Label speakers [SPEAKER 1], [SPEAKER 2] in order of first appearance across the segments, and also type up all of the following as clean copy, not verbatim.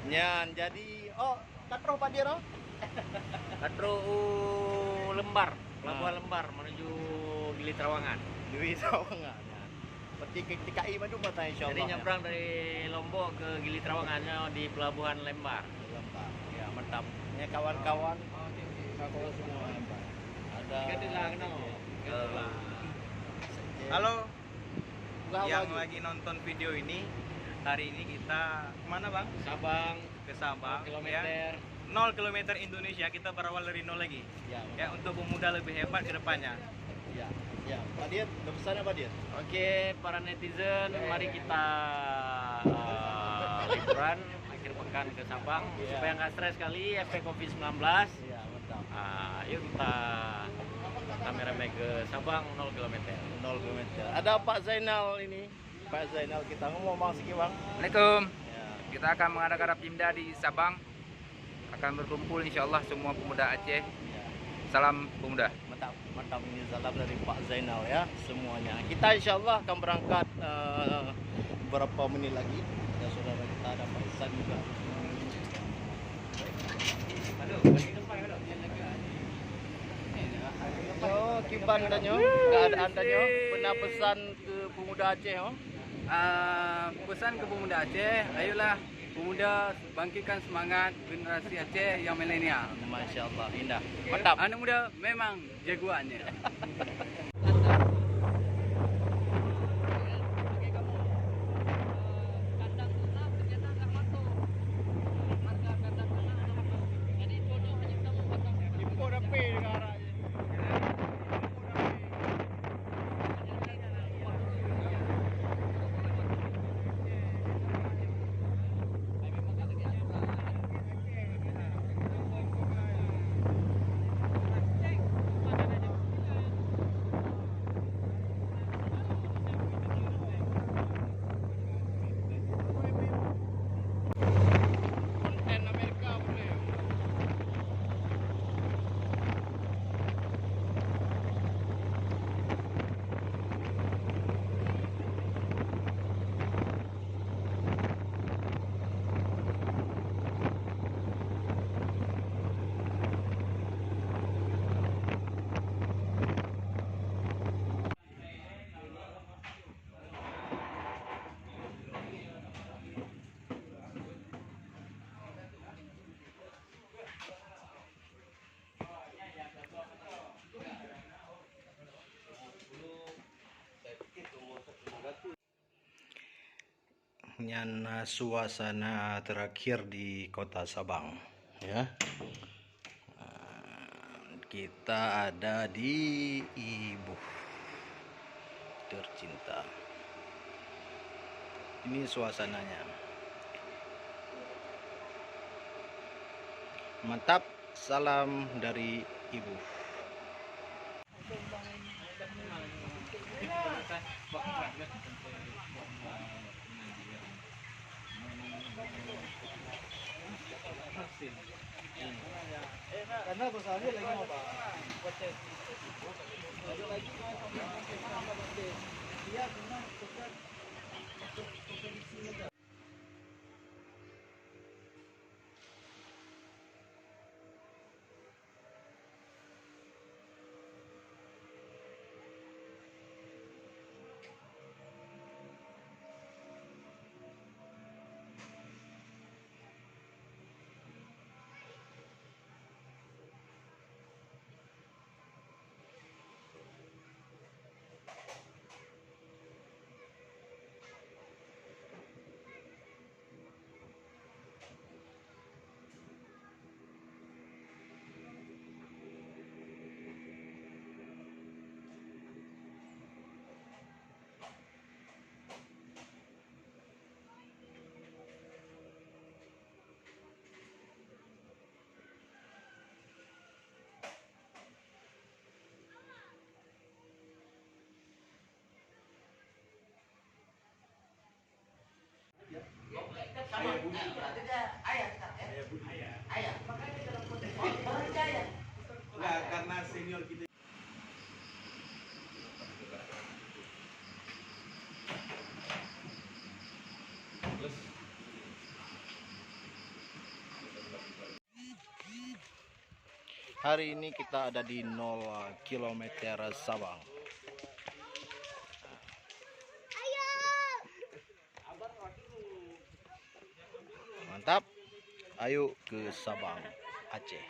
[SPEAKER 1] Nyan, jadi katro Pak Diro?
[SPEAKER 2] Katro Lembar, Pelabuhan Lembar menuju Gili Trawangan.
[SPEAKER 1] Dwi Sawangan. Berarti TKI Bandung mata insyaallah.
[SPEAKER 2] Jadi nyebrang dari Lombok ke Gili Trawangan di Pelabuhan Lembar.
[SPEAKER 1] Lembar. Ya, mantap. Ini kawan-kawan. Kawan semua Lembar. Ada
[SPEAKER 3] Halo yang lagi nonton video ini. Hari ini kita kemana bang?
[SPEAKER 2] Sabang,
[SPEAKER 3] Ke Sabang.
[SPEAKER 2] kilometer.
[SPEAKER 3] 0 km Indonesia, kita berawal dari nol lagi. Ya, untuk pemuda lebih hebat ke depannya.
[SPEAKER 1] Ya, Pak Dian, udah pesan apa Dian?
[SPEAKER 2] Oke, para netizen, mari kita liburan akhir pekan ke Sabang supaya nggak stres kali efek COVID-19.
[SPEAKER 1] Iya, mantap.
[SPEAKER 2] Yuk kita rame-rame ke Sabang 0 km.
[SPEAKER 1] 0 km. Ada Pak Zainal ini. Pak Zainal, kita ngomong Bang Siki Bang.
[SPEAKER 4] Assalamualaikum.
[SPEAKER 1] Ya.
[SPEAKER 4] Kita akan mengadakan Rapimda di Sabang. Akan berkumpul insya Allah semua pemuda Aceh.
[SPEAKER 1] Ya.
[SPEAKER 4] Salam pemuda.
[SPEAKER 1] Mantap, mantap, ini salam dari Pak Zainal ya semuanya. Kita insya Allah akan berangkat beberapa menit lagi. Ya saudara, kita ada Pak Isan juga. Yo, kiban dan yo, keadaan dan yo, pernah pesan ke pemuda Aceh yo.
[SPEAKER 4] Pesan ke pemuda Aceh, ayolah pemuda bangkitkan semangat generasi Aceh yang milenial.
[SPEAKER 1] Masya Allah, indah, mantap.
[SPEAKER 4] Anak muda memang jagoannya.
[SPEAKER 1] Nyan suasana terakhir di kota Sabang ya. Kita ada di ibu tercinta. Ini suasananya. Mantap, salam dari ibu. Karena perusahaannya lagi mau proses. Lagi iya benar bukan.
[SPEAKER 3] Enggak, karena senior kita.
[SPEAKER 1] Hari ini kita ada di 0 km Sabang. Mantap. Ayo ke Sabang, Aceh.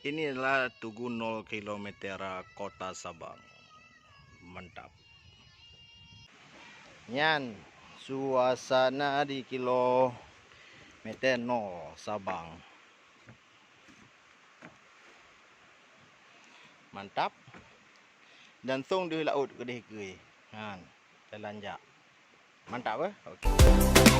[SPEAKER 1] Ini adalah Tugu 0 km Kota Sabang. Mantap. Nyan, suasana di kilometer 0 Sabang. Mantap. Dan song di laut ke deh. Han, telanjak. Mantap eh? Okey.